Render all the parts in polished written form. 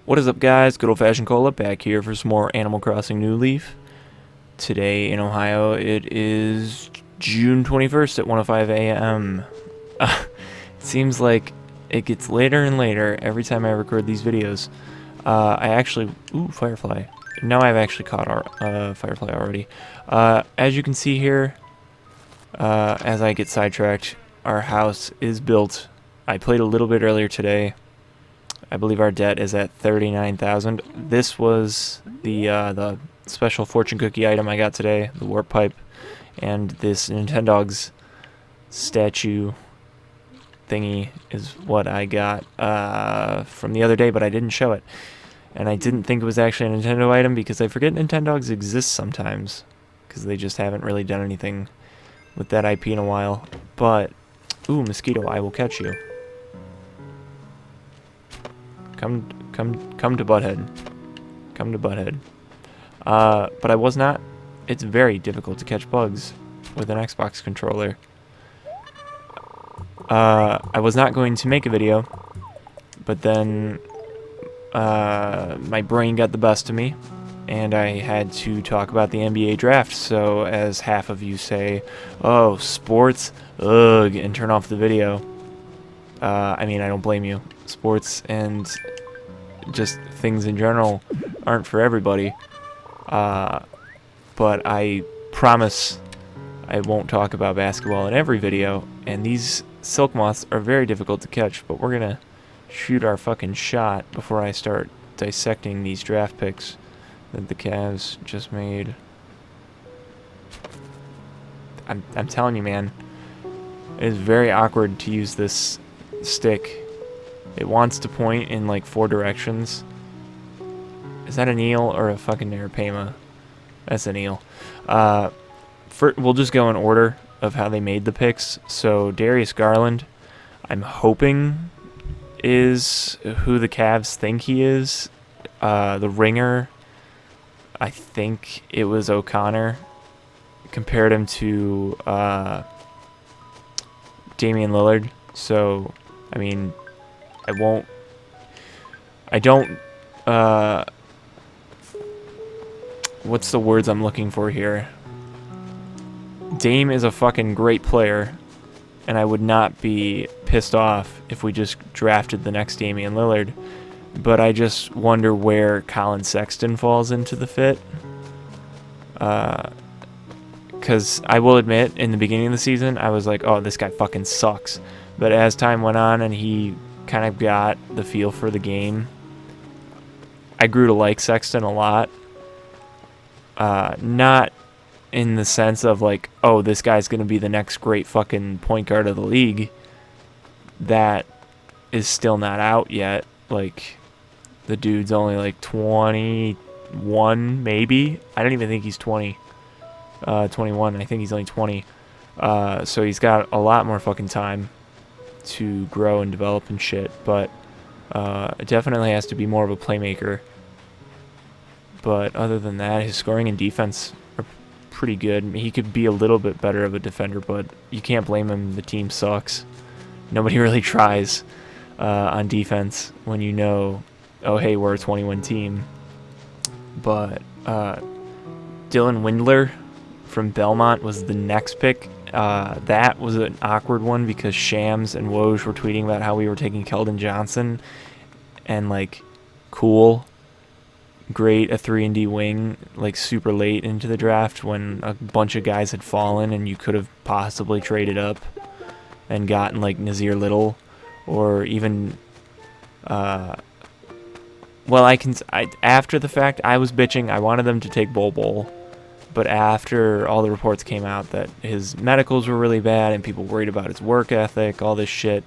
What is up, guys? Good old-fashioned Cola back here for some more Animal Crossing New Leaf. Today in Ohio, it is June 21st at 1:05 a.m. It seems like it gets later and later every time I record these videos. Ooh, Firefly. Now I've actually caught our Firefly already. As you can see here, as I get sidetracked, our house is built. I played a little bit earlier today. I believe our debt is at 39,000. This was the special fortune cookie item I got today, the warp pipe, and this Nintendogs statue thingy is what I got from the other day, but I didn't show it. And I didn't think it was actually a Nintendo item because I forget Nintendogs exist sometimes because they just haven't really done anything with that IP in a while. But, ooh, mosquito, I will catch you. Come to Butthead. Come to Butthead. But I was not. It's very difficult to catch bugs with an Xbox controller. I was not going to make a video, but then my brain got the best of me, and I had to talk about the NBA draft. So, as half of you say, "Oh, sports, ugh," and turn off the video. I mean, I don't blame you. Sports and just things in general aren't for everybody. But I promise I won't talk about basketball in every video. And these silk moths are very difficult to catch. But we're gonna shoot our fucking shot before I start dissecting these draft picks that the Cavs just made. I'm telling you, man, it is very awkward to use this stick. It wants to point in like 4 directions. Is that an eel or a fucking Narapama? That's an eel. We'll just go in order of how they made the picks. So Darius Garland, I'm hoping, is who the Cavs think he is. The ringer, I think it was O'Connor. Compared him to Damian Lillard. So, I mean, what's the words I'm looking for here? Dame is a fucking great player, and I would not be pissed off if we just drafted the next Damian Lillard, but I just wonder where Colin Sexton falls into the fit. Because I will admit, in the beginning of the season, I was like, oh, this guy fucking sucks. But as time went on and he kind of got the feel for the game, I grew to like Sexton a lot. Not in the sense of like, oh, this guy's going to be the next great fucking point guard of the league. That is still not out yet. Like, the dude's only like 21, maybe? I don't even think he's 20. 21, I think he's only 20. So he's got a lot more fucking time to grow and develop and shit, but it definitely has to be more of a playmaker. But other than that, his scoring and defense are pretty good. He could be a little bit better of a defender, but you can't blame him. The team sucks. Nobody really tries on defense when you know, oh, hey, we're a 21 team. But Dylan Windler from Belmont was the next pick. That was an awkward one because Shams and Woj were tweeting about how we were taking Keldon Johnson, and like, cool, great, a 3-and-D wing, like super late into the draft when a bunch of guys had fallen and you could have possibly traded up and gotten like Nazir Little, or even after the fact I was bitching. I wanted them to take Bol. But after all the reports came out that his medicals were really bad and people worried about his work ethic, all this shit,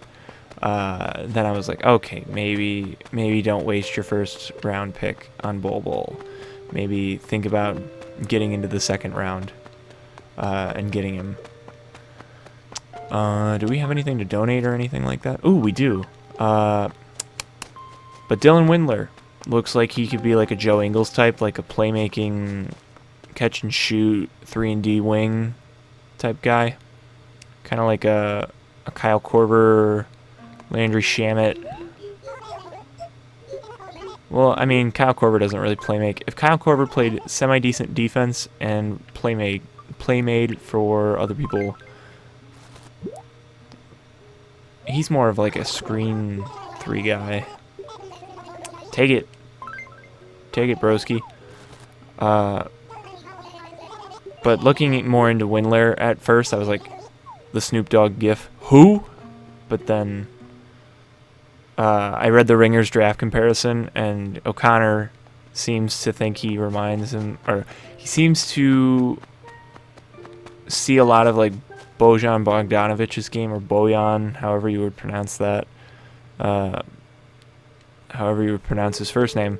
then I was like, okay, maybe don't waste your first round pick on Bol. Maybe think about getting into the second round and getting him. Do we have anything to donate or anything like that? Ooh, we do. But Dylan Windler looks like he could be like a Joe Ingles type, like a playmaking, catch and shoot 3-and-D wing type guy, kind of like a Kyle Korver, Landry Shamet Well, I mean, Kyle Korver doesn't really play make. If Kyle Korver played semi-decent defense and play made for other people, he's more of like a screen 3 guy. Take it, broski. But looking more into Windler at first, I was like, the Snoop Dogg gif, who? But then I read the Ringers draft comparison, and O'Connor seems to think he reminds him, or he seems to see a lot of like Bojan Bogdanovic's game, or Bojan, however you would pronounce that, however you would pronounce his first name.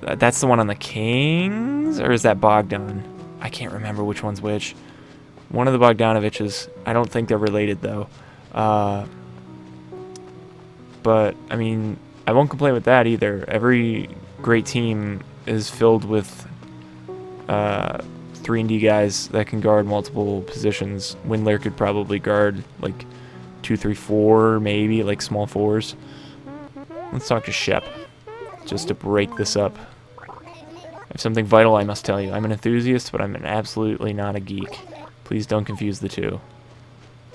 That's the one on the Kings, or is that Bogdan? I can't remember which one's which. One of the Bogdanoviches. I don't think they're related though. But I mean, I won't complain with that either. Every great team is filled with 3-and-D guys that can guard multiple positions. Windler could probably guard like 2, 3, 4, maybe like small fours. Let's talk to Shep just to break this up. I have something vital I must tell you. I'm an enthusiast, but I'm absolutely not a geek. Please don't confuse the two.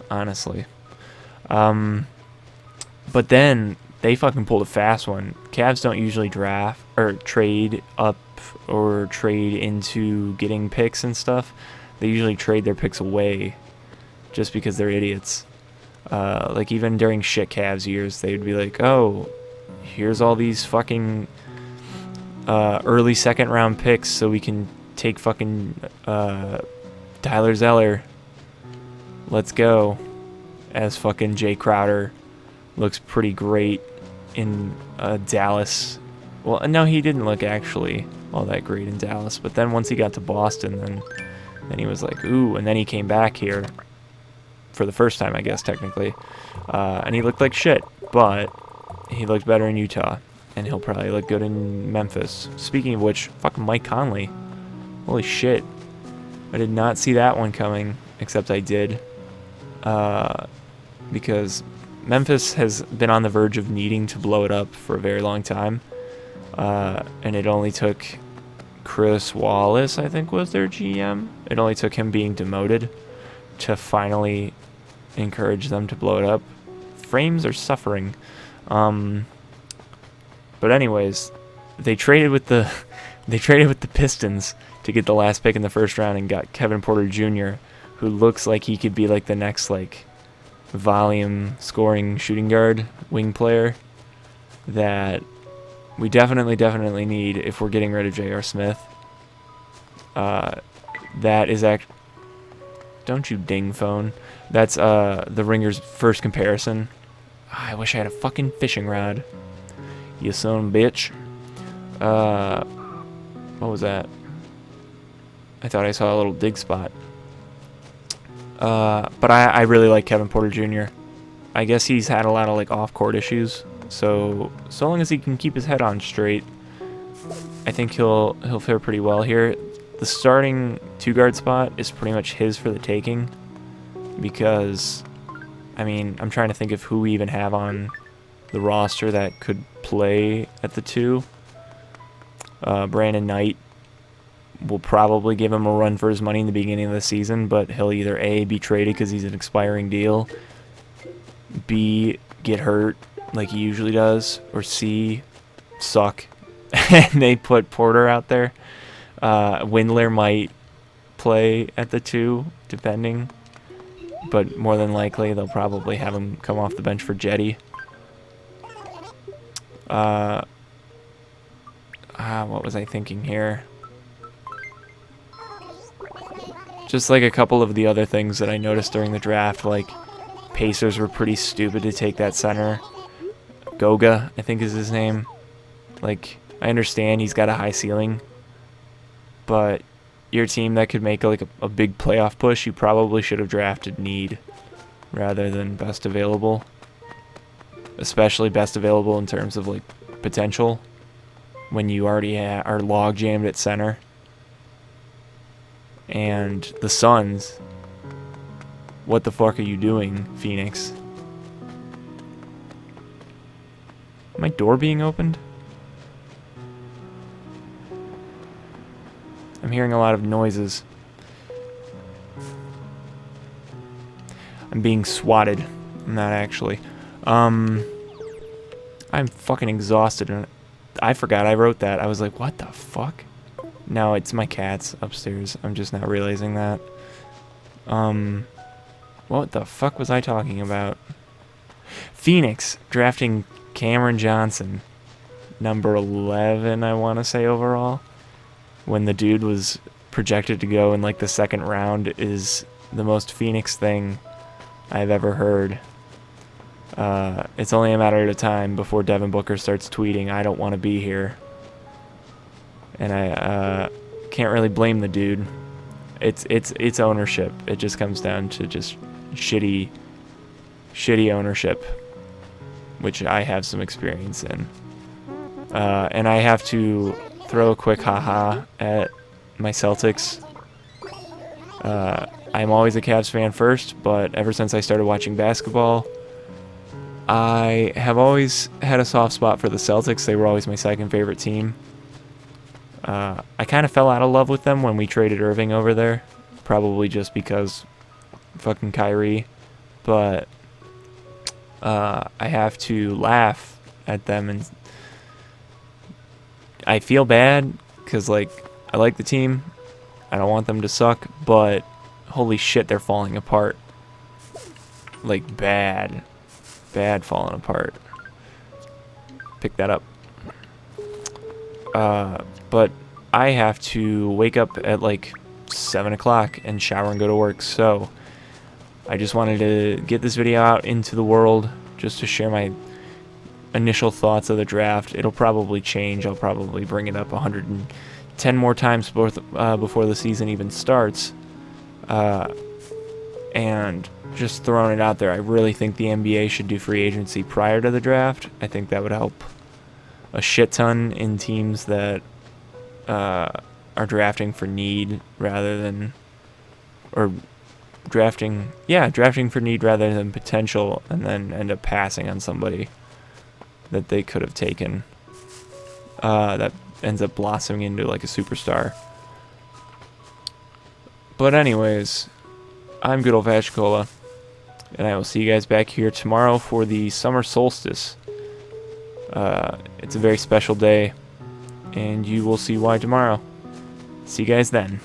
Honestly. But then they fucking pulled a fast one. Cavs don't usually draft or trade up or trade into getting picks and stuff. They usually trade their picks away just because they're idiots. Like even during shit Cavs years, they'd be like, oh, here's all these fucking early second round picks so we can take fucking Tyler Zeller. Let's go. As fucking Jay Crowder looks pretty great in Dallas. Well, no, he didn't look actually all that great in Dallas. But then once he got to Boston, then he was like, ooh. And then he came back here for the first time, I guess, technically. And he looked like shit. But he looked better in Utah. And he'll probably look good in Memphis. Speaking of which, fucking Mike Conley. Holy shit. I did not see that one coming, except I did. Because Memphis has been on the verge of needing to blow it up for a very long time. And it only took Chris Wallace, I think, was their GM. It only took him being demoted to finally encourage them to blow it up. Frames are suffering. But anyways, they traded with the Pistons to get the last pick in the first round and got Kevin Porter Jr., who looks like he could be like the next like volume scoring shooting guard wing player that we definitely need if we're getting rid of J.R. Smith. That is don't you ding phone. That's the Ringers' first comparison. I wish I had a fucking fishing rod. You son of a bitch. What was that? I thought I saw a little dig spot. But I really like Kevin Porter Jr. I guess he's had a lot of like off-court issues. So long as he can keep his head on straight, I think he'll fare pretty well here. The starting 2-guard spot is pretty much his for the taking, because I mean, I'm trying to think of who we even have on the roster that could play at the 2. Brandon Knight will probably give him a run for his money in the beginning of the season, but he'll either A, be traded because he's an expiring deal, B, get hurt like he usually does, or C, suck and they put Porter out there. Windler might play at the 2, depending, but more than likely they'll probably have him come off the bench for Jetty. What was I thinking here? Just like a couple of the other things that I noticed during the draft, like Pacers were pretty stupid to take that center. Goga, I think is his name. Like, I understand he's got a high ceiling, but your team that could make like a big playoff push, you probably should have drafted need rather than best available. Especially best available in terms of like potential when you already are log jammed at center. And the Suns, what the fuck are you doing, Phoenix? My door being opened? I'm hearing a lot of noises. I'm being swatted. I'm not actually. I'm fucking exhausted. And I forgot I wrote that. I was like, what the fuck? No, it's my cats upstairs. I'm just not realizing that. What the fuck was I talking about? Phoenix drafting Cameron Johnson. Number 11, I want to say, overall. When the dude was projected to go in, like, the second round is the most Phoenix thing I've ever heard. It's only a matter of time before Devin Booker starts tweeting, I don't want to be here. And I can't really blame the dude. It's ownership. It just comes down to just shitty ownership, which I have some experience in. And I have to throw a quick haha at my Celtics. I'm always a Cavs fan first, but ever since I started watching basketball, I have always had a soft spot for the Celtics. They were always my second favorite team. I kind of fell out of love with them when we traded Irving over there, probably just because fucking Kyrie. But I have to laugh at them, and I feel bad because, like, I like the team. I don't want them to suck, but holy shit, they're falling apart. Like, bad falling apart. Pick that up. But I have to wake up at like 7 o'clock and shower and go to work, so I just wanted to get this video out into the world just to share my initial thoughts of the draft. It'll probably change. I'll probably bring it up 110 more times before the season even starts. And just throwing it out there, I really think the NBA should do free agency prior to the draft. I think that would help a shit ton in teams that are drafting for need rather than, or drafting for need rather than potential, and then end up passing on somebody that they could have taken that ends up blossoming into like a superstar. But anyways, I'm Good Old Fashioned Cola, and I will see you guys back here tomorrow for the summer solstice. It's a very special day, and you will see why tomorrow. See you guys then.